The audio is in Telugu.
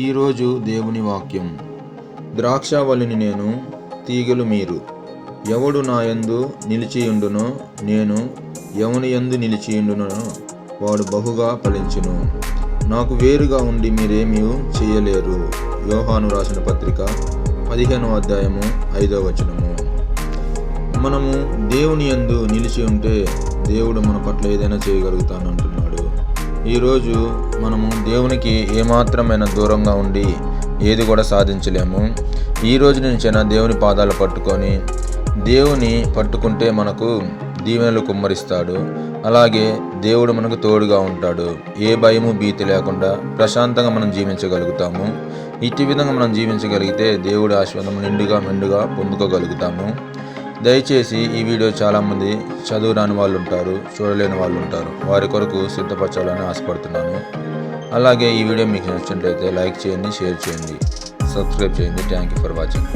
ఈరోజు దేవుని వాక్యం. ద్రాక్షావల్లిని నేను, తీగలు మీరు. ఎవడు నా యందు నిలిచియుండునో, నేను ఎవని యందు నిలిచియుండునో వాడు బహుగా ఫలించును. నాకు వేరుగా ఉండి మీరేమీ చేయలేరు. యోహాను రాసిన పత్రిక 15వ అధ్యాయము 5వ వచనము. మనము దేవుని యందు నిలిచి ఉంటే దేవుడు మన పట్ల ఏదైనా చేయగలుగుతానంటున్నాడు. ఈరోజు మనము దేవునికి ఏమాత్రమైన దూరంగా ఉండి ఏది కూడా సాధించలేము. ఈ రోజు నుంచైనా దేవుని పాదాలు పట్టుకొని దేవుని పట్టుకుంటే మనకు దీవెనలు కుమ్మరిస్తాడు. అలాగే దేవుడు మనకు తోడుగా ఉంటాడు. ఏ భయము భీతి లేకుండా ప్రశాంతంగా మనం జీవించగలుగుతాము. ఇట్టి విధంగా మనం జీవించగలిగితే దేవుడి ఆశీర్వాదం నిండుగా మెండుగా పొందుకోగలుగుతాము. దయచేసి ఈ వీడియో చాలామంది చదువు రాని వాళ్ళు ఉంటారు, చూడలేని వాళ్ళు ఉంటారు. వారి కొరకు సిద్ధపరచాలని ఆశపడుతున్నాను. అలాగే ఈ వీడియో మీకు నచ్చినట్లయితే లైక్ చేయండి, షేర్ చేయండి, సబ్స్క్రైబ్ చేయండి. Thank you for watching.